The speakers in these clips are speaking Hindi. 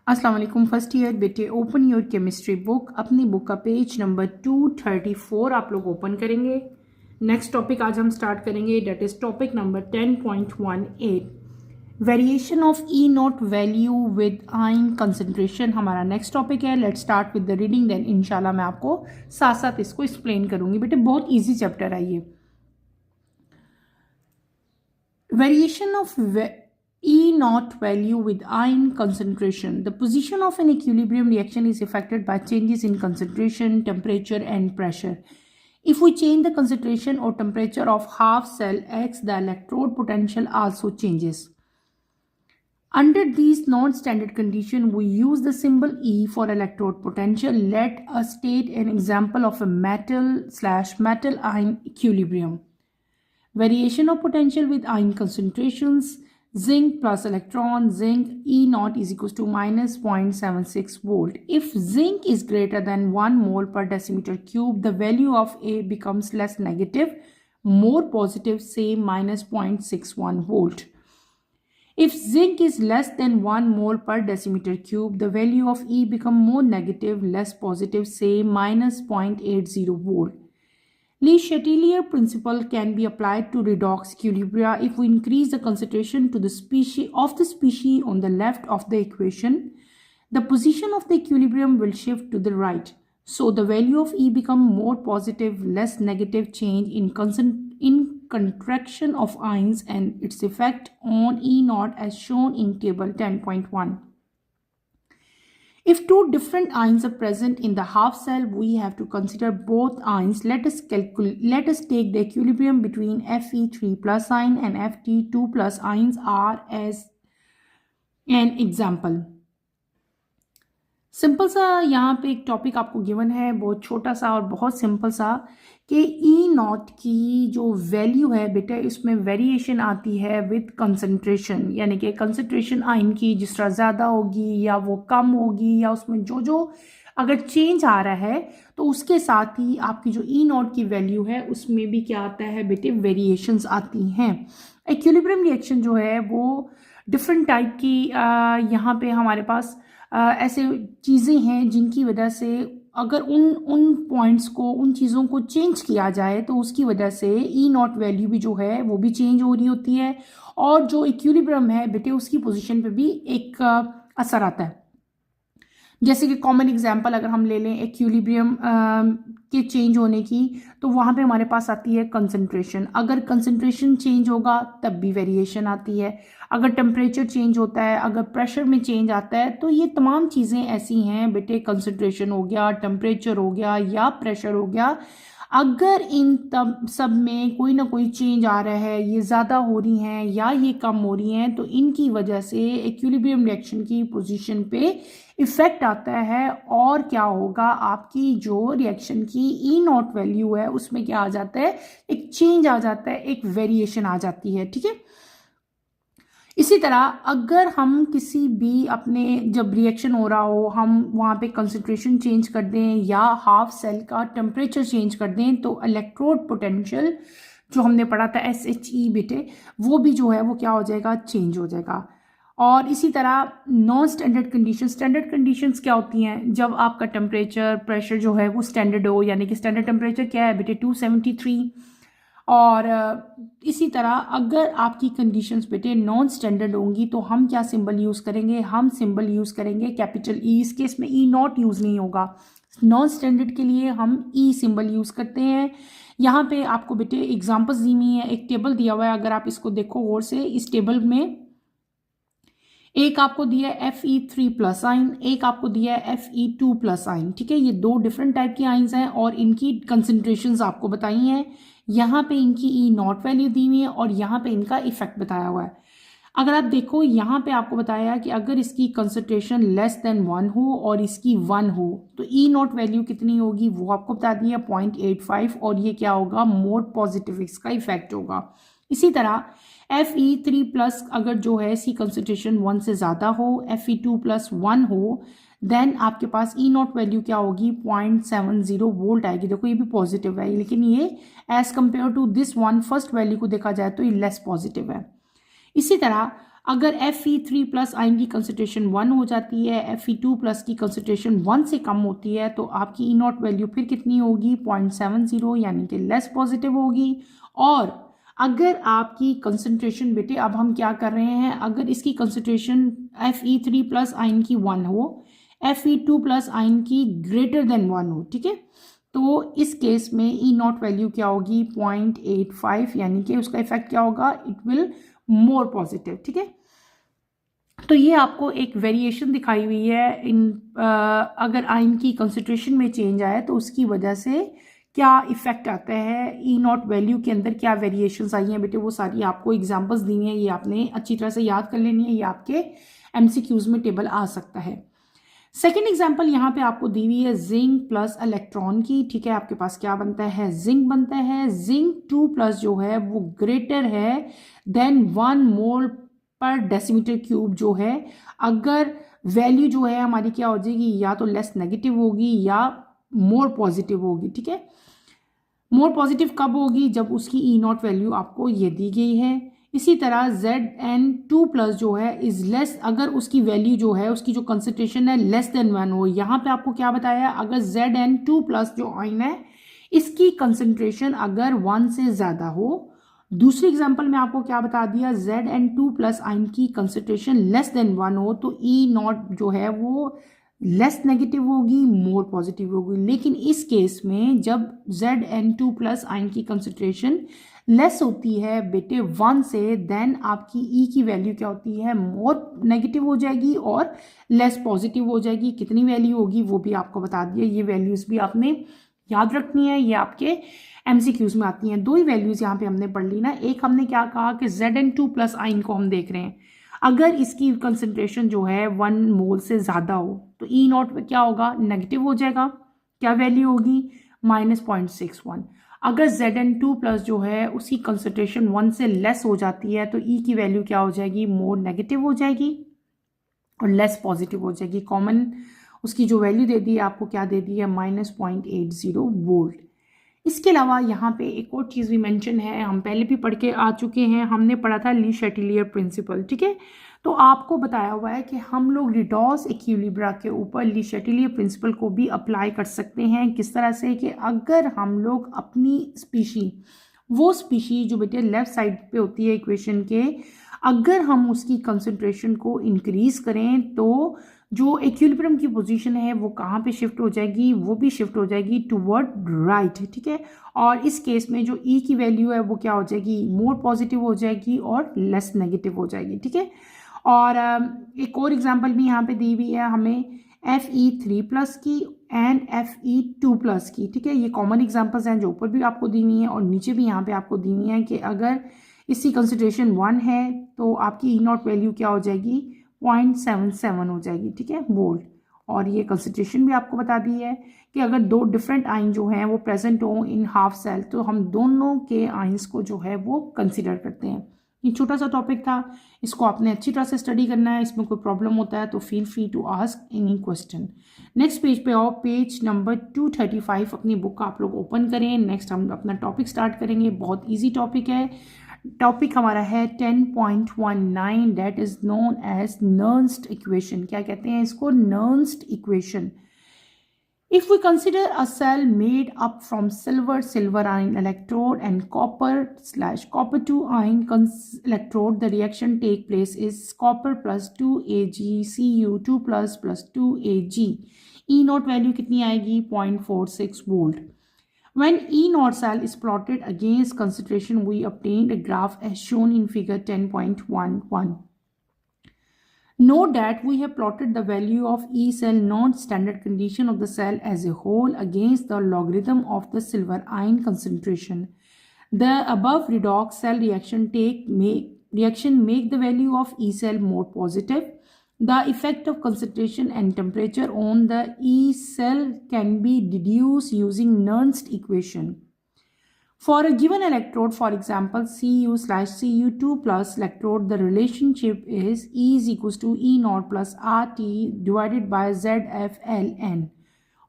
अस्सलाम वालेकुम फर्स्ट ईयर बेटे, ओपन योर केमिस्ट्री बुक। अपनी बुक का पेज नंबर 234 आप लोग ओपन करेंगे। नेक्स्ट टॉपिक आज हम स्टार्ट करेंगे, that is topic number 10.18, variation of E not value with ion concentration हमारा नेक्स्ट टॉपिक है। Let's start with the reading, then इंशाल्लाह मैं आपको साथ साथ इसको एक्सप्लेन करूंगी। बेटे बहुत ईजी चैप्टर है ये। Variation of E naught value with ion concentration. The position of an equilibrium reaction is affected by changes in concentration, temperature, and pressure. If we change the concentration or temperature of half cell X, the electrode potential also changes. Under these non-standard conditions, we use the symbol E for electrode potential. Let us state an example of a metal/metal ion equilibrium. Variation of potential with ion concentrations. Zinc plus electron, zinc E naught is equals to minus 0.76 volt. If zinc is greater than 1 mole per decimeter cube, the value of A becomes less negative, more positive, say minus 0.61 volt. If zinc is less than 1 mole per decimeter cube, the value of E becomes more negative, less positive, say minus 0.80 volt. Le Chatelier principle can be applied to redox equilibria if we increase the concentration to the species on the left of the equation. The position of the equilibrium will shift to the right. So the value of E become more positive, less negative change in contraction of ions and its effect on E naught as shown in table 10.1. If two different ions are present in the half cell, we have to consider both ions. Let us take the equilibrium between Fe3 plus ion and Ft2 plus ions R as an example. Simple सा यहाँ पे एक टॉपिक आपको गिवन है, बहुत छोटा सा और बहुत सिंपल सा, कि ई नॉट की जो वैल्यू है बेटा, इसमें वेरिएशन आती है विद कंसंट्रेशन, यानी कि कंसंट्रेशन आयन की जिस तरह ज़्यादा होगी या वो कम होगी, या उसमें जो जो अगर चेंज आ रहा है तो उसके साथ ही आपकी जो ई नॉट की वैल्यू है उसमें भी क्या आता है बेटे, वेरिएशंस आती हैं। इक्विलिब्रियम रिएक्शन जो है वो डिफरेंट टाइप की यहाँ पे हमारे पास ऐसे चीज़ें हैं जिनकी वजह से अगर उन पॉइंट्स को, उन चीज़ों को चेंज किया जाए तो उसकी वजह से ई नॉट वैल्यू भी जो है वो भी चेंज हो रही होती है, और जो इक्विलिब्रियम है बेटे उसकी पोजीशन पे भी एक असर आता है। जैसे कि कॉमन एग्जांपल अगर हम ले लें इक्विलिब्रियम के चेंज होने की, तो वहाँ पे हमारे पास आती है कंसंट्रेशन। अगर कंसंट्रेशन चेंज होगा तब भी वेरिएशन आती है, अगर टेम्परेचर चेंज होता है, अगर प्रेशर में चेंज आता है, तो ये तमाम चीज़ें ऐसी हैं बेटे, कंसंट्रेशन हो गया, टेम्परेचर हो गया या प्रेशर हो गया, अगर इन तब सब में कोई ना कोई चेंज आ रहा है, ये ज़्यादा हो रही हैं या ये कम हो रही हैं, तो इनकी वजह से इक्विलिब्रियम रिएक्शन की पोजीशन पे इफ़ेक्ट आता है। और क्या होगा, आपकी जो रिएक्शन की ई नॉट वैल्यू है उसमें क्या आ जाता है, एक चेंज आ जाता है, एक वेरिएशन आ जाती है। ठीक है, इसी तरह अगर हम किसी भी अपने जब रिएक्शन हो रहा हो, हम वहाँ पे कंसंट्रेशन चेंज कर दें या हाफ सेल का टेम्परेचर चेंज कर दें, तो इलेक्ट्रोड पोटेंशियल जो हमने पढ़ा था SHE बेटे, वो भी जो है वो क्या हो जाएगा, चेंज हो जाएगा। और इसी तरह non standard condition, standard conditions क्या होती हैं, जब आपका टेम्परेचर प्रेशर जो है वो स्टैंडर्ड हो, यानी कि स्टैंडर्ड टेम्परेचर क्या है बेटे, 273। और इसी तरह अगर आपकी कंडीशंस बेटे नॉन स्टैंडर्ड होंगी तो हम क्या सिंबल यूज़ करेंगे, हम सिंबल यूज़ करेंगे कैपिटल ई। इस केस में ई नॉट यूज़ नहीं होगा, नॉन स्टैंडर्ड के लिए हम ई सिंबल यूज़ करते हैं। यहाँ पे आपको बेटे एग्जांपल्स दी हुई है, एक टेबल दिया हुआ है, अगर आप इसको देखो गौर से, इस टेबल में एक आपको दिया है Fe3 प्लस आइन, एक आपको दिया है Fe2 प्लस आइन। ठीक है, ये दो डिफरेंट टाइप की आइंस हैं और इनकी कंसंट्रेशंस आपको बताई हैं। यहाँ पे इनकी ई नॉट वैल्यू दी हुई है और यहाँ पे इनका इफेक्ट बताया हुआ है। अगर आप देखो यहाँ पे आपको बताया कि अगर इसकी कंसंट्रेशन लेस देन 1 हो और इसकी 1 हो तो ई नॉट वैल्यू कितनी होगी, वो आपको बता दिया 0.85, और ये क्या होगा, मोर पॉजिटिव इसका इफेक्ट होगा। इसी तरह Fe3 प्लस अगर जो है इसकी कंसंट्रेशन 1 से ज़्यादा हो, Fe2 प्लस 1 हो, देन आपके पास ई नॉट वैल्यू क्या होगी, 0.70 वोल्ट आएगी। देखो ये भी पॉजिटिव है, लेकिन ये as compare to this one first value को देखा जाए तो ये लेस पॉजिटिव है। इसी तरह अगर Fe3 प्लस आयन की कंसंट्रेशन 1 हो जाती है, Fe2 प्लस की कंसंट्रेशन 1 से कम होती है, तो आपकी ई नॉट वैल्यू फिर कितनी होगी? 0.70, यानी कि लेस पॉजिटिव होगी। और अगर आपकी कंसंट्रेशन, बेटे अब हम क्या कर रहे हैं, अगर इसकी कंसंट्रेशन Fe3 प्लस आयन की 1 हो, Fe2 प्लस आयन की ग्रेटर देन 1 हो, ठीक है, तो इस केस में ई नॉट वैल्यू क्या होगी? 0.85, यानी कि उसका इफेक्ट क्या होगा? इट विल मोर पॉजिटिव, ठीक है। तो ये आपको एक वेरिएशन दिखाई हुई है इन अगर आयन की कंसंट्रेशन में चेंज आए तो उसकी वजह से क्या इफेक्ट आता है, ई नॉट वैल्यू के अंदर क्या वेरिएशंस आई हैं, बेटे वो सारी आपको एग्जांपल्स दी हैं, ये आपने अच्छी तरह से याद कर लेनी है, ये आपके एमसीक्यूज में टेबल आ सकता है। सेकेंड एग्जाम्पल यहाँ पे आपको दी हुई है जिंक प्लस इलेक्ट्रॉन की, ठीक है। आपके पास क्या बनता है? जिंक बनता है। जिंक 2 प्लस जो है वो ग्रेटर है देन 1 मोल पर डेसीमीटर क्यूब जो है। अगर वैल्यू जो है हमारी क्या हो जाएगी? या तो लेस नेगेटिव होगी या मोर पॉजिटिव होगी, ठीक है। मोर पॉजिटिव कब होगी? जब उसकी ई नॉट वैल्यू आपको ये दी गई है। इसी तरह Zn2 प्लस जो है इज लेस, अगर उसकी वैल्यू जो है, उसकी जो कंसंट्रेशन है लेस देन 1 हो। यहाँ पे आपको क्या बताया? अगर Zn2 प्लस जो आयन है इसकी कंसंट्रेशन अगर 1 से ज़्यादा हो। दूसरी एग्जांपल में आपको क्या बता दिया? Zn2 प्लस आयन की कंसंट्रेशन लेस देन 1 हो तो ई नॉट जो है वो लेस नेगेटिव होगी, मोर पॉजिटिव होगी। लेकिन इस केस में जब Zn2 प्लस आयन की कंसंट्रेशन लेस होती है बेटे 1 से, देन आपकी ई की वैल्यू क्या होती है? मोर नेगेटिव हो जाएगी और लेस पॉजिटिव हो जाएगी। कितनी वैल्यू होगी वो भी आपको बता दिया। ये वैल्यूज भी आपने याद रखनी है, ये आपके एमसीक्यूज में आती हैं। दो ही वैल्यूज यहाँ पे हमने पढ़ ली ना। एक हमने क्या कहा कि Zn2 प्लस आयन को हम देख रहे हैं, अगर इसकी कंसंट्रेशन जो है 1 मोल से ज़्यादा हो तो ई नॉट क्या होगा? नेगेटिव हो जाएगा। क्या वैल्यू होगी? -0.61। अगर Zn2 प्लस जो है उसकी कंसंट्रेशन 1 से लेस हो जाती है तो ई की वैल्यू क्या हो जाएगी? मोर नेगेटिव हो जाएगी और लेस पॉजिटिव हो जाएगी। कॉमन उसकी जो वैल्यू दे दी है आपको, क्या दे दी है? -0.80 वोल्ट। इसके अलावा यहाँ पे एक और चीज़ भी मेंशन है, हम पहले भी पढ़ के आ चुके हैं, हमने पढ़ा था ली शैटिलियर प्रिंसिपल, ठीक है। तो आपको बताया हुआ है कि हम लोग रिडॉस इक्विलिब्रा के ऊपर ली शैटिलियर प्रिंसिपल को भी अप्लाई कर सकते हैं। किस तरह से? कि अगर हम लोग अपनी स्पीशी, वो स्पीशी जो बेटे लेफ्ट साइड पे होती है इक्वेशन के, अगर हम उसकी कंसंट्रेशन को इंक्रीज करें तो जो इक्विलिब्रियम की पोजीशन है वो कहाँ पे शिफ्ट हो जाएगी? वो भी शिफ्ट हो जाएगी टुवर्ड राइट, ठीक है। और इस केस में जो ई की वैल्यू है वो क्या हो जाएगी? मोर पॉजिटिव हो जाएगी और लेस नेगेटिव हो जाएगी, ठीक है। और एक और एग्जांपल भी यहाँ पे दी हुई है हमें Fe3 प्लस की एंड Fe2 प्लस की, ठीक है। ये कॉमन एग्जांपल्स हैं जो ऊपर भी आपको दी हुई हैं और नीचे भी यहाँ पे आपको दी हुई हैं कि अगर इसकी कंसंट्रेशन 1 है तो आपकी ई नॉट वैल्यू क्या हो जाएगी? 0.77 हो जाएगी, ठीक है, वोल्ट। और ये कंसंट्रेशन भी आपको बता दी है कि अगर दो डिफरेंट आयन जो हैं वो प्रेजेंट हो इन हाफ सेल तो हम दोनों के आयंस को जो है वो कंसिडर करते हैं। ये छोटा सा टॉपिक था, इसको आपने अच्छी तरह से स्टडी करना है। इसमें कोई प्रॉब्लम होता है तो feel free to ask any question. Next page पे आओ, पेज नंबर 235 अपनी बुक आप लोग ओपन करें। नेक्स्ट हम अपना टॉपिक स्टार्ट करेंगे। बहुत ईजी टॉपिक है। टॉपिक हमारा है 10.19 that is known as Nernst equation. क्या कहते हैं इसको? Nernst equation. If we consider a cell made up from silver ion electrode and copper/copper 2 ion electrode, the reaction take place is copper plus 2Ag Cu2 plus 2Ag. E naught value कितनी आएगी? 0.46 volt. When E naught cell is plotted against concentration, we obtained a graph as shown in figure 10.11. Note that we have plotted the value of E cell non-standard condition of the cell as a whole against the logarithm of the silver ion concentration. The above redox cell reaction make the value of E cell more positive. The effect of concentration and temperature on the E cell can be deduced using Nernst equation. For a given electrode, for example, Cu/Cu2 plus electrode, the relationship is E is equals to E naught plus RT divided by ZFLN.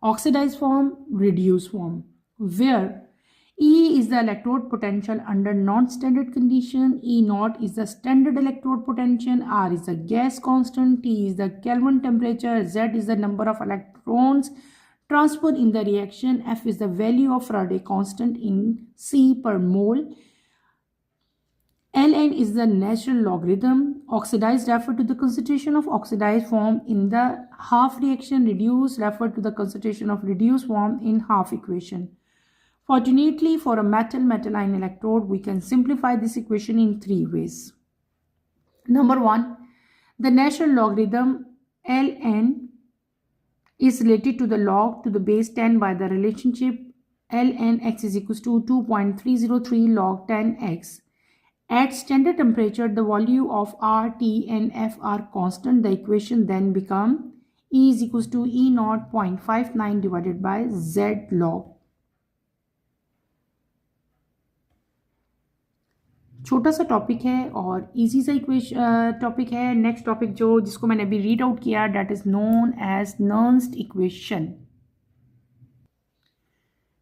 Oxidized form, reduced form, where E is the electrode potential under non-standard condition. E naught is the standard electrode potential. R is the gas constant. T is the Kelvin temperature. Z is the number of electrons transferred in the reaction. F is the value of Faraday constant in C per mole. Ln is the natural logarithm. Oxidized refer to the concentration of oxidized form in the half reaction. Reduced refer to the concentration of reduced form in half equation. Fortunately, for a metal-ion electrode, we can simplify this equation in three ways. Number one, the natural logarithm ln is related to the log to the base 10 by the relationship ln x is equals to 2.303 log 10x. At standard temperature, the value of R, T, and F are constant. The equation then become E is equals to E naught 0.59 divided by Z log. छोटा सा टॉपिक है और इजी सा इक्वेशन टॉपिक है. नेक्स्ट टॉपिक जिसको मैंने अभी रीड आउट किया, that is known as Nernst equation.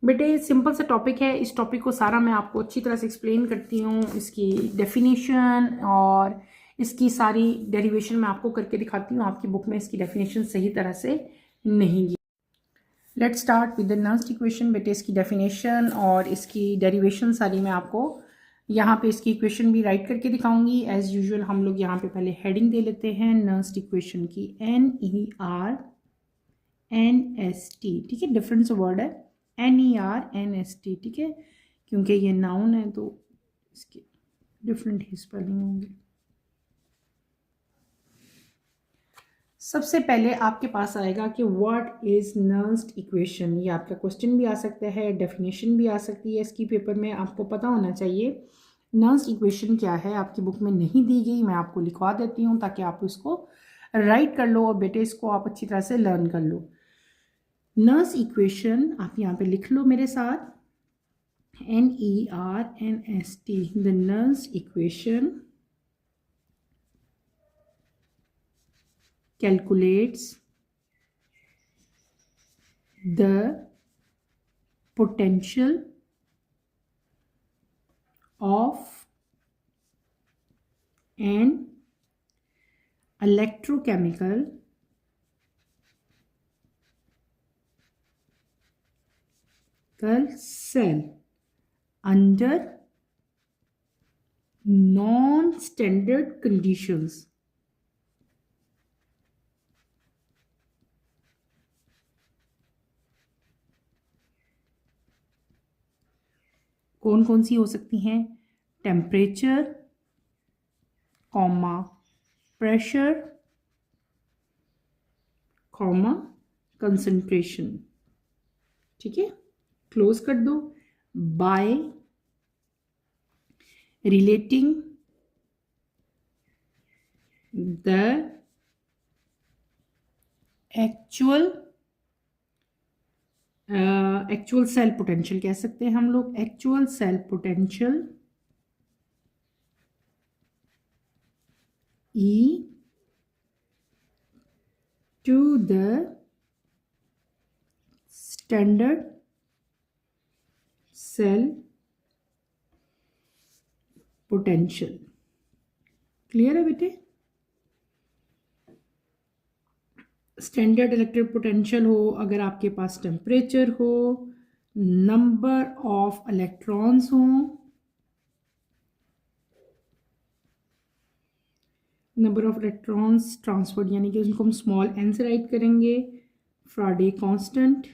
बेटे सिंपल सा टॉपिक है. इस टॉपिक को सारा मैं आपको अच्छी तरह से एक्सप्लेन करती हूँ. इसकी डेफिनेशन और इसकी सारी डेरिवेशन मैं आपको करके दिखाती हूँ. आपकी बुक में इसकी डेफिनेशन सही तरह से नहीं दी. Let's start with the Nernst equation. बेटे इसकी डेफिनेशन और इसकी डेरिवेशन सारी मैं आपको यहाँ पे इसकी इक्वेशन भी राइट करके दिखाऊंगी. एज यूजुअल हम लोग यहाँ पे पहले हेडिंग दे लेते हैं नर्न्स्ट इक्वेशन की, NERNST. ठीक है, डिफरेंट सा वर्ड है NERNST. ठीक है, क्योंकि ये नाउन है तो इसके डिफरेंट ही स्पेलिंग होंगे. सबसे पहले आपके पास आएगा कि व्हाट इज नर्न्स्ट इक्वेशन. ये आपका क्वेश्चन भी आ सकता है, डेफिनेशन भी आ सकती है इसकी पेपर में. आपको पता होना चाहिए नर्न्स्ट इक्वेशन क्या है. आपकी बुक में नहीं दी गई, मैं आपको लिखवा देती हूँ ताकि आप इसको राइट कर लो और बेटे इसको आप अच्छी तरह से लर्न कर लो. नर्न्स्ट इक्वेशन आप यहाँ पे लिख लो मेरे साथ, NERNST. The Nernst equation calculates the potential of an electrochemical cell under non-standard conditions. कौन कौन सी हो सकती हैं? Temperature, comma pressure, comma concentration. ठीक है, क्लोज कर दो. By relating the actual cell potential कह सकते हैं हम लोग. Actual cell potential E to the standard cell potential. Clear है बेटे? स्टैंडर्ड इलेक्ट्रिक पोटेंशियल हो अगर आपके पास टेम्परेचर हो, नंबर ऑफ इलेक्ट्रॉन्स हो, नंबर ऑफ इलेक्ट्रॉन्स ट्रांसफर्ड यानी कि उनको हम स्मॉल n से राइट करेंगे, फ्राडे कांस्टेंट,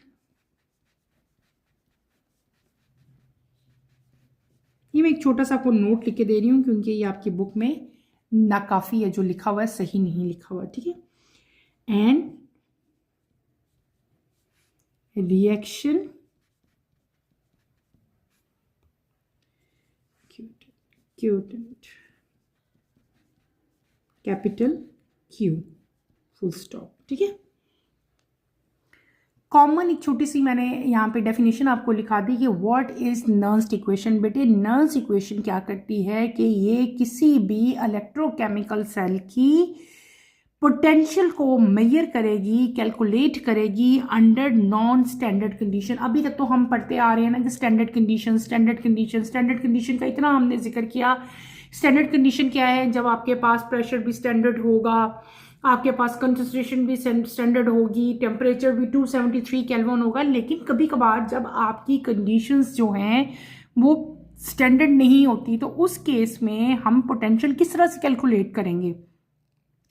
ये मैं एक छोटा सा आपको नोट लिख के दे रही हूँ क्योंकि ये आपकी बुक में नाकाफी है, जो लिखा हुआ है सही नहीं लिखा हुआ. ठीक है, and reaction quotient capital Q full stop. ठीक है, कॉमन एक छोटी सी मैंने यहाँ पे डेफिनेशन आपको लिखा दी कि व्हाट इज नर्न्स्ट इक्वेशन. बेटे नर्न्स्ट इक्वेशन क्या करती है कि ये किसी भी इलेक्ट्रोकेमिकल सेल की पोटेंशियल को मेजर करेगी, कैलकुलेट करेगी अंडर नॉन स्टैंडर्ड कंडीशन। अभी तक तो हम पढ़ते आ रहे हैं ना कि standard condition, standard condition, standard condition का इतना हमने जिक्र किया। स्टैंडर्ड कंडीशन क्या है? जब आपके पास प्रेशर भी स्टैंडर्ड होगा, आपके पास कंसंट्रेशन भी स्टैंडर्ड होगी, टेम्परेचर भी 273 केल्विन होगा। लेकिन कभी कभार जब आपकी कंडीशंस जो हैं वो स्टैंडर्ड नहीं होती, तो उस केस में हम पोटेंशियल किस तरह से कैलकुलेट करेंगे?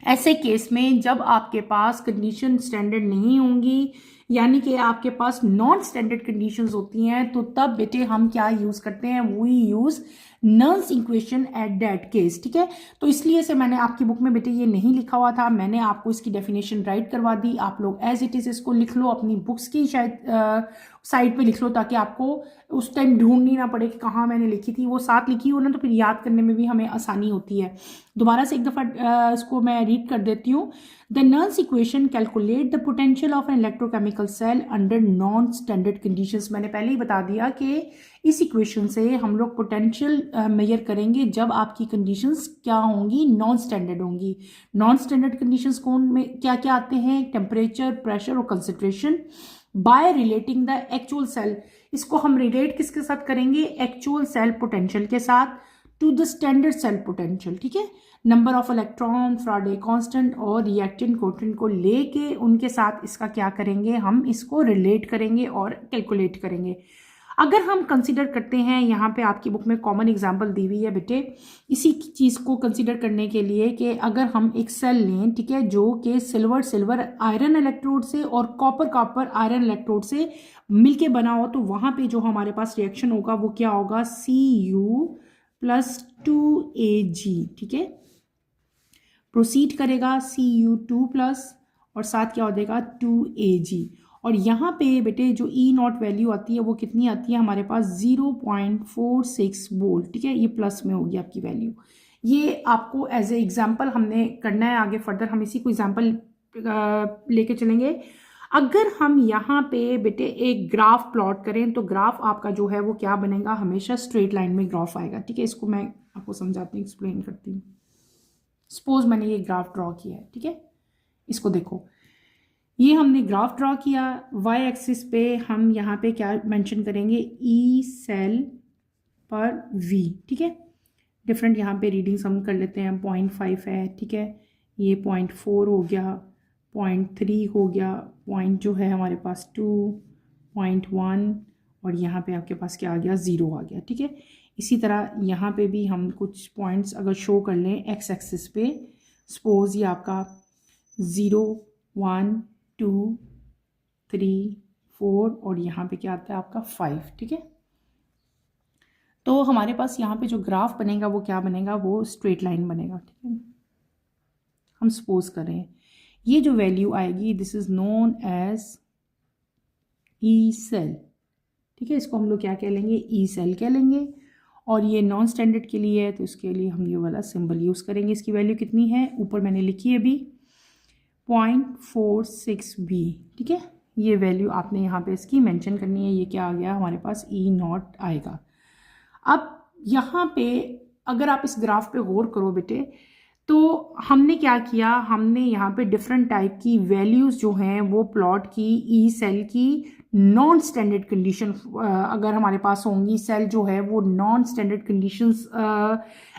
ऐसे केस में जब आपके पास कंडीशन स्टैंडर्ड नहीं होंगी, यानी कि आपके पास नॉन स्टैंडर्ड कंडीशंस होती हैं, तो तब बेटे हम क्या यूज करते हैं? We use Nernst's equation at that case. ठीक है, तो इसलिए से मैंने आपकी बुक में बेटे ये नहीं लिखा हुआ था, मैंने आपको इसकी डेफिनेशन राइट करवा दी। आप लोग एज इट इज इसको लिख लो, अपनी बुक्स की शायद साइड पे लिख लो, ताकि आपको उस टाइम ढूंढनी ना पड़े कि कहाँ मैंने लिखी थी। वो साथ लिखी हो ना, तो फिर याद करने में भी हमें आसानी होती है। दोबारा से एक दफ़ा इसको मैं रीड कर देती हूँ। The Nernst's equation calculate the potential of an electrochemical cell under non standard conditions. मैंने पहले ही बता दिया कि इस इक्वेशन से हम लोग पोटेंशियल मेजर करेंगे जब आपकी कंडीशंस क्या होंगी? नॉन स्टैंडर्ड होंगी। नॉन स्टैंडर्ड कंडीशंस कौन में क्या क्या आते हैं? टेम्परेचर, प्रेशर और concentration. By relating the actual cell, इसको हम रिलेट किसके साथ करेंगे? एक्चुअल सेल पोटेंशियल के साथ to the standard cell potential. ठीक है, number of electron, Faraday constant और रिएक्टेंट कोएफिशिएंट को लेके उनके साथ इसका क्या करेंगे? हम इसको रिलेट करेंगे और कैलकुलेट करेंगे। अगर हम कंसीडर करते हैं, यहाँ पे आपकी बुक में कॉमन एग्जांपल दी हुई है बेटे इसी चीज़ को कंसीडर करने के लिए, कि अगर हम एक सेल लें, ठीक है, जो कि सिल्वर आयरन इलेक्ट्रोड से और कॉपर आयरन इलेक्ट्रोड से मिलके बना हो, तो वहाँ पे जो हमारे पास रिएक्शन होगा वो क्या होगा? Cu+2Ag। ठीक है, प्रोसीड करेगा Cu2+ और साथ क्या हो जाएगा? 2Ag। और यहाँ पे बेटे जो E0 वैल्यू आती है वो कितनी आती है हमारे पास? 0.46 वोल्ट। ठीक है, ये प्लस में होगी आपकी वैल्यू। ये आपको एज ए एग्जाम्पल हमने करना है, आगे फर्दर हम इसी को एग्जाम्पल लेके चलेंगे। अगर हम यहाँ पे बेटे एक ग्राफ प्लॉट करें, तो ग्राफ आपका जो है वो क्या बनेगा? हमेशा स्ट्रेट लाइन में ग्राफ आएगा। ठीक है, इसको मैं आपको समझाती हूँ, एक्सप्लेन करती हूँ। सपोज मैंने ये ग्राफ ड्रॉ किया है, ठीक है, इसको देखो, ये हमने ग्राफ ड्रॉ किया। वाई एक्सिस पे हम यहाँ पे क्या मेंशन करेंगे? ई सेल पर वी। ठीक है, डिफरेंट यहाँ पे रीडिंग्स हम कर लेते हैं। 0.5 है, ठीक है, ये 0.4 हो गया, 0.3 हो गया, पॉइंट जो है हमारे पास 2, 0.1 और यहाँ पे आपके पास क्या आ गया? 0 आ गया। ठीक है, इसी तरह यहाँ पे भी हम कुछ पॉइंट्स अगर शो कर लें एक्स एक्सिस पे, सपोज ये आपका 0, 1, 2, 3, 4 और यहाँ पे क्या आता है आपका 5। ठीक है, तो हमारे पास यहाँ पे जो ग्राफ बनेगा वो क्या बनेगा? वो स्ट्रेट लाइन बनेगा। ठीक है, हम सपोज करें ये जो वैल्यू आएगी, this is known as E cell. ठीक है, इसको हम लोग क्या कह लेंगे? ई सेल कह लेंगे। और ये नॉन स्टैंडर्ड के लिए है, तो इसके लिए हम ये वाला सिंबल यूज़ करेंगे। इसकी वैल्यू कितनी है? ऊपर मैंने लिखी है अभी 0.46b। ठीक है, ये वैल्यू आपने यहाँ पे इसकी मेंशन करनी है। ये क्या आ गया हमारे पास? E0 आएगा। अब यहाँ पे अगर आप इस ग्राफ पे गौर करो बेटे, तो हमने क्या किया? हमने यहाँ पे डिफरेंट टाइप की वैल्यूज़ जो हैं वो प्लॉट की। ई सेल की नॉन स्टैंडर्ड कंडीशन अगर हमारे पास होंगी, सेल जो है वो non standard conditions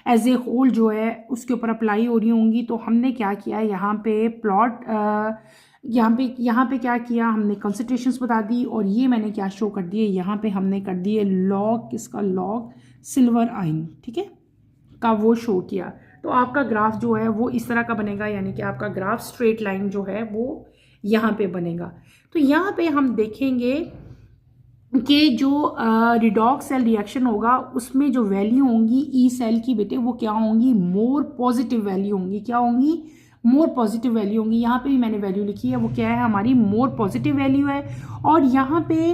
as a whole जो है उसके ऊपर अप्लाई हो रही होंगी, तो हमने क्या किया? यहाँ पे प्लॉट यहाँ पे क्या किया? हमने कंसंट्रेशंस बता दी, और ये मैंने क्या शो कर दिए? यहाँ पे हमने कर दिए लॉग, किसका? लॉग सिल्वर आयन, ठीक है, का वो शो किया। तो आपका ग्राफ जो है वो इस तरह का बनेगा, यानी कि आपका ग्राफ स्ट्रेट लाइन जो है वो यहाँ पे बनेगा। तो यहाँ पे हम देखेंगे कि जो रिडॉक्स सेल रिएक्शन होगा उसमें जो वैल्यू होंगी ई सेल की बेटे, वो क्या होंगी? मोर पॉजिटिव वैल्यू होंगी। क्या होंगी? मोर पॉजिटिव वैल्यू होंगी। यहाँ पे भी मैंने वैल्यू लिखी है, वो क्या है? हमारी मोर पॉजिटिव वैल्यू है। और यहाँ पे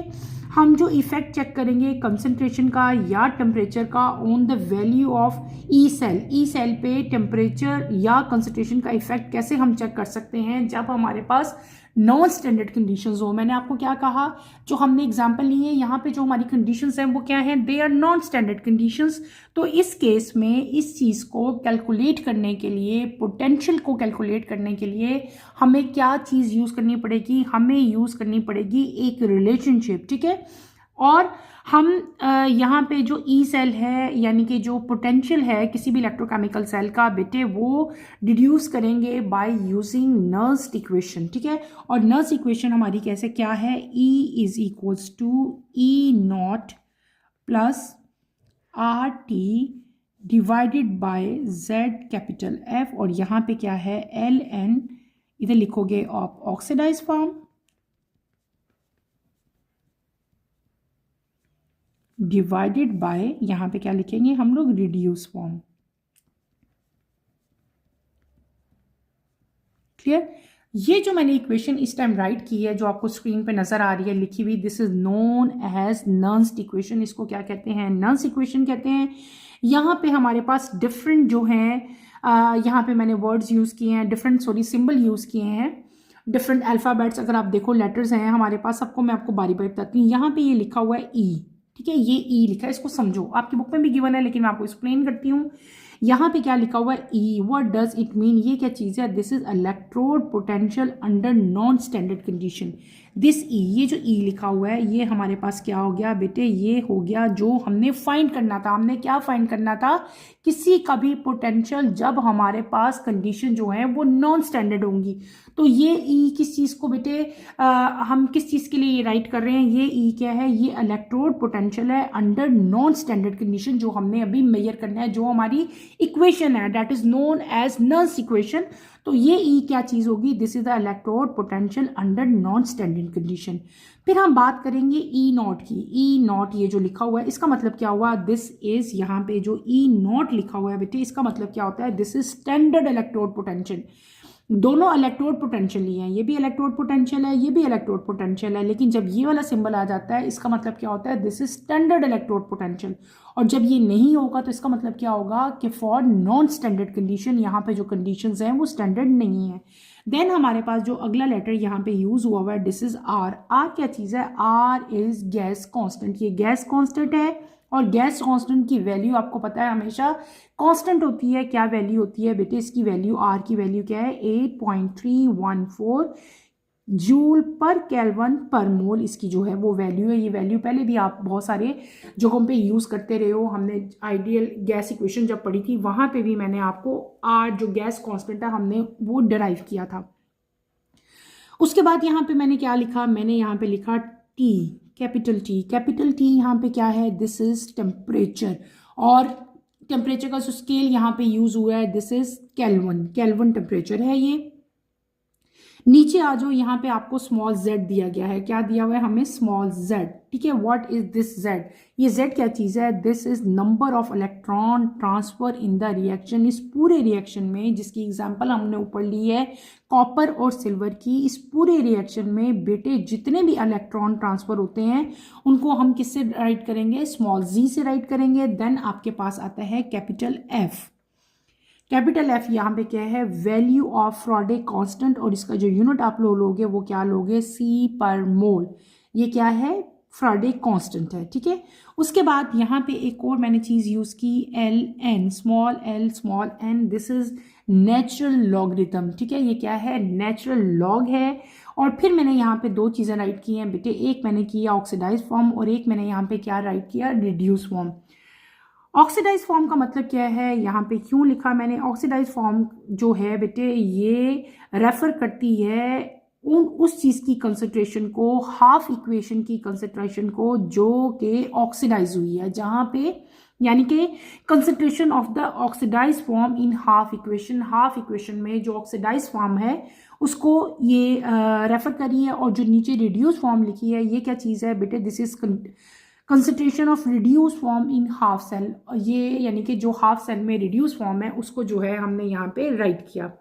हम जो इफेक्ट चेक करेंगे कंसंट्रेशन का या टेम्परेचर का on the value of E cell पे टेम्परेचर या कंसंट्रेशन का इफेक्ट कैसे हम चेक कर सकते हैं जब हमारे पास नॉन स्टैंडर्ड कंडीशंस हो। मैंने आपको क्या कहा, जो हमने एग्जांपल लिए हैं यहाँ पे जो हमारी कंडीशंस हैं वो क्या हैं, they are non standard conditions. तो इस केस में इस चीज़ को कैलकुलेट करने के लिए, पोटेंशियल को कैलकुलेट करने के लिए हमें क्या चीज़ यूज़ करनी पड़ेगी, हमें यूज़ करनी पड़ेगी एक रिलेशनशिप, ठीक है। और हम यहाँ पे जो ई सेल है यानी कि जो पोटेंशियल है किसी भी इलेक्ट्रोकेमिकल सेल का बेटे वो डिड्यूस करेंगे बाय यूजिंग नर्स्ट इक्वेशन, ठीक है। और नर्स्ट इक्वेशन हमारी कैसे क्या है, E is equals to E not plus R T divided by Z capital F, और यहाँ पे क्या है एल एन, इधर लिखोगे of oxidize form divided by, यहां पे क्या लिखेंगे हम लोग, रिड्यूस फॉर्म। क्लियर। ये जो मैंने इक्वेशन इस टाइम राइट की है जो आपको स्क्रीन पे नजर आ रही है लिखी हुई, this is known as Nernst equation. इसको क्या कहते हैं, नर्स्ट इक्वेशन कहते हैं। यहाँ पे हमारे पास डिफरेंट जो हैं, यहाँ पे मैंने वर्ड्स यूज किए हैं, डिफरेंट सिंबल यूज किए हैं, डिफरेंट अल्फाबेट्स अगर आप देखो लेटर्स हैं हमारे पास, सबको मैं आपको बारी बारी बताती हूँ। यहाँ पे ये लिखा हुआ है ई, ठीक है, ये ई लिखा है, इसको समझो, आपकी बुक में भी गिवन है लेकिन मैं आपको एक्सप्लेन करती हूँ। यहाँ पे क्या लिखा हुआ है E, what does it mean, ये क्या चीज़ है, this is electrode potential under non standard condition. This E, ये जो ई लिखा हुआ है ये हमारे पास क्या हो गया बेटे, ये हो गया जो हमने फाइंड करना था। हमने क्या फाइंड करना था, किसी का भी पोटेंशियल जब हमारे पास कंडीशन जो है वो नॉन स्टैंडर्ड होंगी। तो ये ई किस चीज़ को बेटे, हम किस चीज़ के लिए ये राइट कर रहे हैं, ये ई क्या है, ये इलेक्ट्रोड पोटेंशियल है अंडर नॉन स्टैंडर्ड कंडीशन जो हमने अभी मेजर करना है, जो हमारी इक्वेशन है that is known as Nernst equation. तो ये ई क्या चीज़ होगी, this is the electrode potential under non standard condition. फिर हम बात करेंगे ई नॉट की। ई नॉट ये जो लिखा हुआ है इसका मतलब क्या हुआ, दिस इज, यहाँ पे जो ई नॉट लिखा हुआ है बेटे इसका मतलब क्या होता है, this is standard electrode potential. दोनों इलेक्ट्रोड पोटेंशियल ही हैं, ये भी इलेक्ट्रोड पोटेंशियल है, ये भी इलेक्ट्रोड पोटेंशियल है, लेकिन जब ये वाला सिंबल आ जाता है इसका मतलब क्या होता है, this is standard electrode potential. और जब ये नहीं होगा तो इसका मतलब क्या होगा कि फॉर नॉन स्टैंडर्ड कंडीशन, यहाँ पे जो कंडीशंस हैं वो स्टैंडर्ड नहीं है। देन हमारे पास जो अगला लेटर यहाँ पे यूज हुआ है दिस इज आर। आर क्या चीज़ है, आर इज गैस कॉन्स्टेंट। ये गैस कॉन्स्टेंट है और गैस कांस्टेंट की वैल्यू आपको पता है हमेशा कांस्टेंट होती है। क्या वैल्यू होती है बेटे इसकी वैल्यू, आर की वैल्यू क्या है, 8.314 जूल पर केल्विन पर मोल इसकी जो है वो वैल्यू है। ये वैल्यू पहले भी आप बहुत सारे जगहों पे यूज़ करते रहे हो, हमने आइडियल गैस इक्वेशन जब पढ़ी थी वहाँ पे भी मैंने आपको आर जो गैस कांस्टेंट है हमने वो डिराइव किया था। उसके बाद यहाँ पे मैंने क्या लिखा, मैंने यहाँ पे लिखा T, capital T. Capital T यहाँ पे क्या है, दिस इज टेम्परेचर, और टेम्परेचर का जो स्केल यहाँ पे यूज हुआ है this is kelvin. Kelvin temperature है ये। नीचे आ जाओ, यहाँ पे आपको स्मॉल जेड दिया गया है। क्या दिया हुआ है हमें, स्मॉल जेड, ठीक है। व्हाट इज दिस जेड, ये जेड क्या चीज़ है, this is number of electron transfer in the reaction. इस पूरे रिएक्शन में, जिसकी एग्जांपल हमने ऊपर ली है कॉपर और सिल्वर की, इस पूरे रिएक्शन में बेटे जितने भी इलेक्ट्रॉन ट्रांसफर होते हैं उनको हम किससे राइट करेंगे, स्मॉल जी से राइट करेंगे। देन आपके पास आता है कैपिटल एफ। कैपिटल एफ यहाँ पे क्या है, वैल्यू ऑफ फ्राडे कांस्टेंट, और इसका जो यूनिट आप लोगे वो क्या लोगे, सी पर मोल। ये क्या है, फ्राडे कांस्टेंट है, ठीक है। उसके बाद यहाँ पे एक और मैंने चीज़ यूज़ की, L N, small L small N, this is natural logarithm, ठीक है। ये क्या है, नेचुरल लॉग है। और फिर मैंने यहाँ पे दो चीज़ें राइट की हैं बेटे, एक मैंने किया ऑक्सीडाइज फॉर्म और एक मैंने यहाँ पे क्या राइट किया, रिड्यूस फॉर्म। ऑक्सीडाइज फॉर्म का मतलब क्या है, यहाँ पे क्यों लिखा मैंने, ऑक्सीडाइज फॉर्म जो है बेटे ये रेफर करती है उस चीज़ की कंसंट्रेशन को, हाफ इक्वेशन की कंसंट्रेशन को जो कि ऑक्सीडाइज हुई है, जहाँ पे यानी कि concentration of the oxidize form in half equation. Half equation में जो ऑक्सीडाइज फॉर्म है उसको ये रेफर करी है। और जो नीचे रिड्यूस फॉर्म लिखी है ये क्या चीज़ है बेटे, this is concentration of reduce form in half cell. ये यानी कि जो हाफ सेल में रिड्यूस फॉर्म है उसको जो है हमने यहाँ पे राइट किया।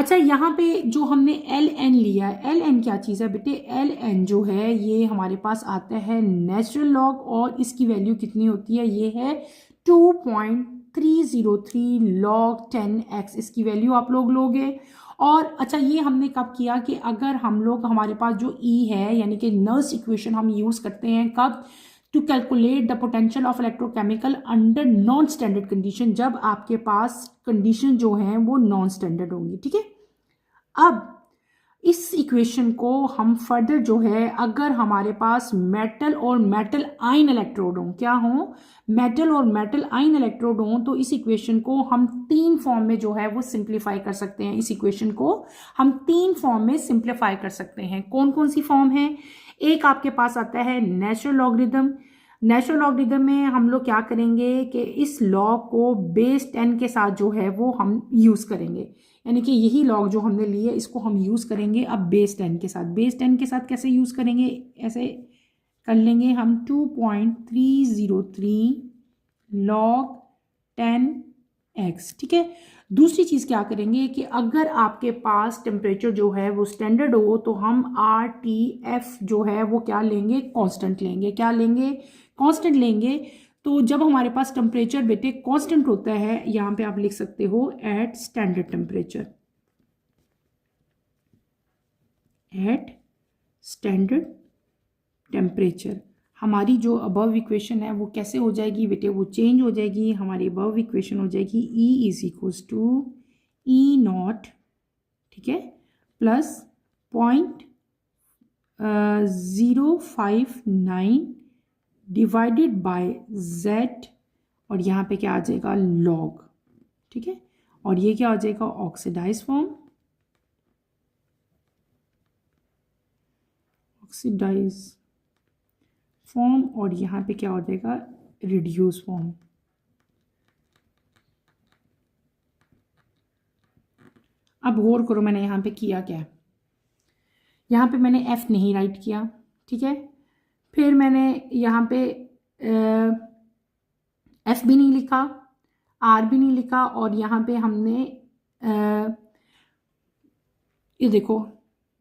अच्छा, यहाँ पे जो हमने एल एन लिया है, एल एन क्या चीज़ है बेटे? एल एन जो है ये हमारे पास आता है नेचुरल लॉग, और इसकी वैल्यू कितनी होती है? ये है 2.303 लॉग 10x, इसकी वैल्यू आप लोग लोगे। और अच्छा, ये हमने कब किया कि अगर हम लोग, हमारे पास जो E है यानी कि नर्स इक्वेशन हम यूज़ करते हैं कब? To calculate the potential of electrochemical under non standard condition, जब आपके पास कंडीशन जो है वो नॉन स्टैंडर्ड होंगी। ठीक है, अब इस इक्वेशन को हम फर्दर जो है, अगर हमारे पास मेटल और मेटल आयन इलेक्ट्रोड हों, क्या हों? मेटल और मेटल आयन इलेक्ट्रोड हों, तो इस इक्वेशन को हम 3 फॉर्म में जो है वो सिंप्लीफाई कर सकते हैं। इस इक्वेशन को हम 3 फॉर्म में सिंप्लीफाई कर सकते हैं। कौन कौन सी फॉर्म है? एक आपके पास आता है नेचुरल लॉगरिदम। नेचुरल लॉगरिदम में हम लोग क्या करेंगे कि इस लॉग को बेस 10 के साथ जो है वो हम यूज़ करेंगे, यानी कि यही लॉग जो हमने लिए इसको हम यूज़ करेंगे अब बेस 10 के साथ। बेस 10 के साथ कैसे यूज़ करेंगे? ऐसे कर लेंगे हम 2.303 log 10x। ठीक है, दूसरी चीज़ क्या करेंगे कि अगर आपके पास टेम्परेचर जो है वो स्टैंडर्ड हो तो हम RTF जो है वो क्या लेंगे? कांस्टेंट लेंगे। क्या लेंगे? कांस्टेंट लेंगे। तो जब हमारे पास टेम्परेचर बेटे कांस्टेंट होता है, यहाँ पे आप लिख सकते हो at standard temperature, at standard temperature. हमारी जो अबव इक्वेशन है वो कैसे हो जाएगी बेटे? वो चेंज हो जाएगी। हमारी अबव इक्वेशन हो जाएगी E is equals to E not, ठीक है, प्लस 0.059 डिवाइडेड बाय Z, और यहाँ पे क्या आ जाएगा? लॉग। ठीक है, और ये क्या हो जाएगा? ऑक्सीडाइज फॉर्म, ऑक्सीडाइज फॉर्म, और यहाँ पे क्या हो जाएगा? Reduce form. अब गौर करो मैंने यहाँ पे किया क्या है। यहाँ पे मैंने F नहीं राइट किया, ठीक है, फिर मैंने यहाँ पे F भी नहीं लिखा, R भी नहीं लिखा, और यहाँ पे हमने ये देखो,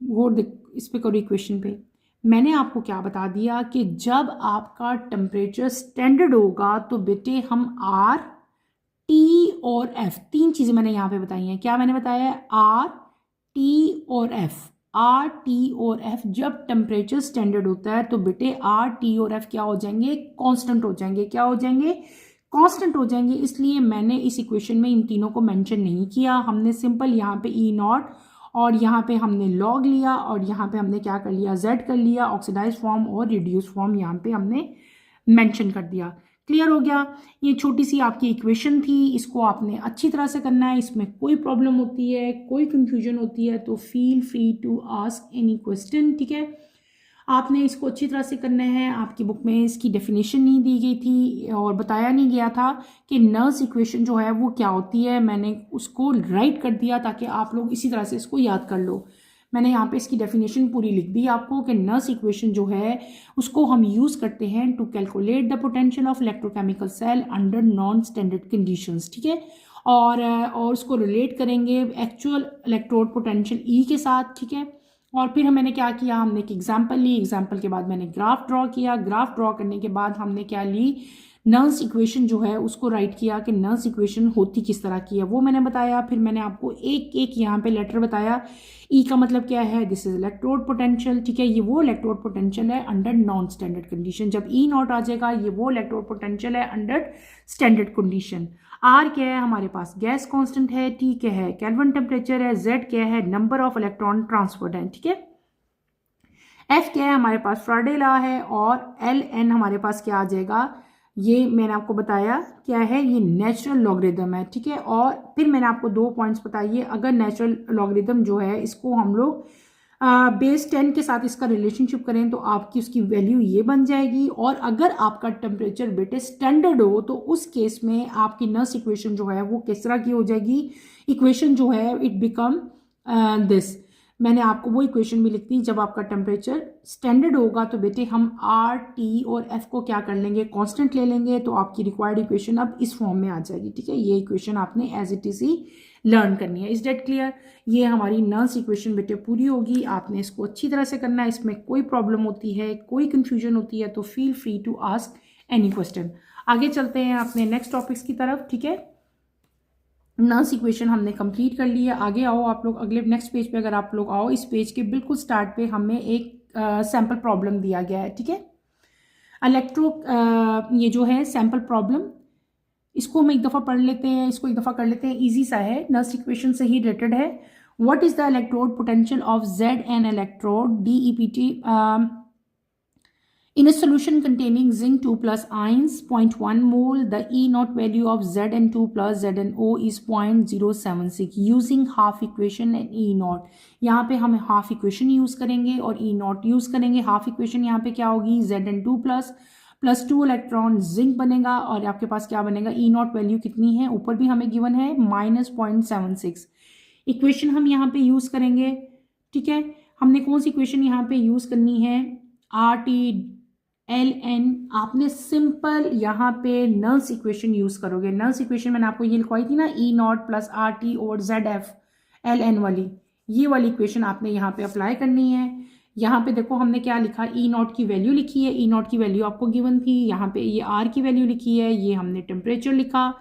गौर इस पे करो इक्वेशन पे। मैंने आपको क्या बता दिया कि जब आपका टेम्परेचर स्टैंडर्ड होगा तो बेटे हम R, T और F, 3 चीज़ें मैंने यहाँ पे बताई हैं। क्या मैंने बताया है? R, T और F। R, T और F जब टेम्परेचर स्टैंडर्ड होता है तो बेटे R, T और F क्या हो जाएंगे? कांस्टेंट हो जाएंगे। क्या हो जाएंगे? कांस्टेंट हो जाएंगे। इसलिए मैंने इस इक्वेशन में इन तीनों को मेंशन नहीं किया। हमने सिंपल यहाँ पे E नॉट और यहाँ पे हमने लॉग लिया, और यहाँ पे हमने क्या कर लिया? Z कर लिया, ऑक्सीडाइज फॉर्म और रिड्यूस फॉर्म यहाँ पे हमने मेंशन कर दिया। क्लियर हो गया? ये छोटी सी आपकी इक्वेशन थी, इसको आपने अच्छी तरह से करना है। इसमें कोई प्रॉब्लम होती है, कोई कंफ्यूजन होती है तो feel free to ask any question. ठीक है, आपने इसको अच्छी तरह से करना है। आपकी बुक में इसकी डेफिनेशन नहीं दी गई थी और बताया नहीं गया था कि नर्स इक्वेशन जो है वो क्या होती है। मैंने उसको राइट कर दिया ताकि आप लोग इसी तरह से इसको याद कर लो। मैंने यहाँ पे इसकी डेफिनेशन पूरी लिख दी आपको कि नर्स इक्वेशन जो है उसको हम यूज़ करते हैं to calculate the potential of electrochemical cell under non standard conditions. ठीक है, और उसको रिलेट करेंगे एक्चुअल इलेक्ट्रोड पोटेंशियल ई के साथ। ठीक है, और फिर मैंने क्या किया? हमने एक एग्जाम्पल ली, एग्जाम्पल के बाद मैंने ग्राफ ड्रॉ किया, ग्राफ ड्रॉ करने के बाद हमने क्या ली? नर्स इक्वेशन जो है उसको राइट किया कि नर्स इक्वेशन होती किस तरह की है वो मैंने बताया। फिर मैंने आपको एक एक यहाँ पे लेटर बताया। ई का मतलब क्या है? This is electrode potential. ठीक है, ये वो इलेक्ट्रोड पोटेंशियल है अंडर नॉन स्टैंडर्ड कंडीशन। जब ई नॉट आ जाएगा ये वो इलेक्ट्रोड पोटेंशियल है अंडर स्टैंडर्ड कंडीशन। आर क्या है? हमारे पास गैस कांस्टेंट है। टी क्या है? केल्विन टेम्परेचर है। जेड क्या है? नंबर ऑफ इलेक्ट्रॉन ट्रांसफर्ड है। ठीक है, एफ क्या है? हमारे पास फैराडे लॉ है। और एल एन हमारे पास क्या आ जाएगा? ये मैंने आपको बताया क्या है, ये नेचुरल लॉगरिदम है। ठीक है, और फिर मैंने आपको 2 पॉइंट्स बताइए। अगर नेचुरल लॉगरिदम जो है इसको हम लोग बेस 10 के साथ इसका रिलेशनशिप करें तो आपकी उसकी वैल्यू ये बन जाएगी। और अगर आपका टेम्परेचर बेटे स्टैंडर्ड हो तो उस केस में आपकी नर्स इक्वेशन जो है वो किस तरह की हो जाएगी? इक्वेशन जो है इट बिकम दिस, मैंने आपको वो इक्वेशन भी लिख दी। जब आपका टेम्परेचर स्टैंडर्ड होगा तो बेटे हम आर टी और एफ को क्या कर लेंगे, कांस्टेंट ले लेंगे, तो आपकी रिक्वायर्ड इक्वेशन अब इस फॉर्म में आ जाएगी। ठीक है, ये इक्वेशन आपने एज इट इज ही लर्न करनी है। Is that clear? ये हमारी नर्स इक्वेशन बेटे पूरी होगी। आपने इसको अच्छी तरह से करना है। इसमें कोई प्रॉब्लम होती है, कोई कंफ्यूजन होती है तो feel free to ask any question. आगे चलते हैं अपने नेक्स्ट टॉपिक्स की तरफ। ठीक है, नर्स इक्वेशन हमने कंप्लीट कर ली है। आगे आओ आप लोग, अगले नेक्स्ट पेज पे अगर आप लोग आओ, इस पेज के बिल्कुल स्टार्ट पे हमें एक सैम्पल प्रॉब्लम दिया गया है। ठीक है, ये जो है सैम्पल प्रॉब्लम, इसको हम एक दफ़ा पढ़ लेते हैं, इसको एक दफ़ा कर लेते हैं। इजी सा है, नर्स इक्वेशन से ही रिलेटेड है। What is the electrode potential of Z N electrode DEPT in a solution containing zinc 2 plus ions 0.1 mole? The E naught value of Zn2 plus ZnO is 0.076 using half equation and E naught। यहाँ पे हम हाफ इक्वेशन यूज करेंगे और E naught यूज करेंगे। हाफ इक्वेशन यहाँ पे क्या होगी, Zn2 प्लस 2 इलेक्ट्रॉन जिंक बनेगा और आपके पास क्या बनेगा, E naught वैल्यू कितनी है, ऊपर भी हमें गिवन है -0.76। इक्वेशन हम यहाँ पे यूज करेंगे। ठीक है, हमने कौन सी इक्वेशन यहाँ पे यूज करनी है, RTLN। आपने सिंपल यहाँ पे नल्स इक्वेशन यूज करोगे। नल्स इक्वेशन मैंने आपको ये लिखवाई थी ना, E naught प्लस RT और ZF LN वाली, ये वाली इक्वेशन आपने यहाँ पे अप्लाई करनी है। यहाँ पे देखो हमने क्या लिखा, E naught की वैल्यू लिखी है। E naught की वैल्यू आपको गिवन थी। यहाँ पे ये R की वैल्यू लिखी है, ये हमने टेम्परेचर लिखा।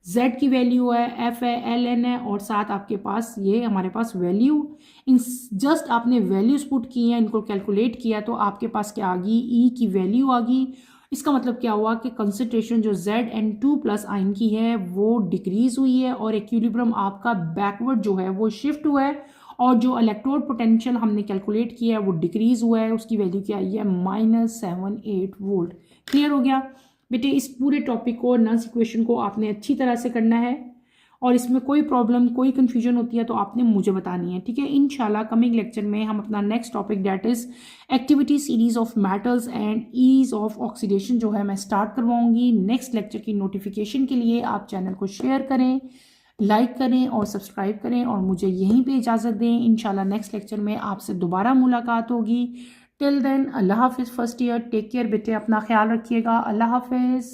Z की वैल्यू है, F है, LN है और साथ आपके पास ये हमारे पास वैल्यू। इन जस्ट आपने वैल्यूज पुट की हैं, इनको कैलकुलेट किया तो आपके पास क्या आ गई, E की वैल्यू आ गई। इसका मतलब क्या हुआ कि कंसंट्रेशन जो Zn2 प्लस आयन की है वो डिक्रीज हुई है और इक्विलिब्रियम आपका बैकवर्ड जो है वो शिफ्ट हुआ है और जो इलेक्ट्रोड पोटेंशियल हमने कैलकुलेट किया है वो डिक्रीज हुआ है। उसकी वैल्यू क्या आई है, -78 वोल्ट। क्लियर हो गया बेटे? इस पूरे टॉपिक को, नल्स इक्वेशन को आपने अच्छी तरह से करना है और इसमें कोई प्रॉब्लम, कोई कंफ्यूजन होती है तो आपने मुझे बतानी है। ठीक है, इंशाल्लाह कमिंग लेक्चर में हम अपना next topic that is activity series of metals and ease of oxidation जो है मैं स्टार्ट करवाऊंगी। नेक्स्ट लेक्चर की नोटिफिकेशन के लिए आप चैनल को शेयर करें, लाइक करें और सब्सक्राइब करें और मुझे यहीं पे इजाज़त दें। इंशाल्लाह नेक्स्ट लेक्चर में आपसे दोबारा मुलाकात होगी। टिल देन अल्लाह हाफिज़। फर्स्ट ईयर टेक केयर बेटे, अपना ख्याल रखिएगा। अल्लाह हाफिज़।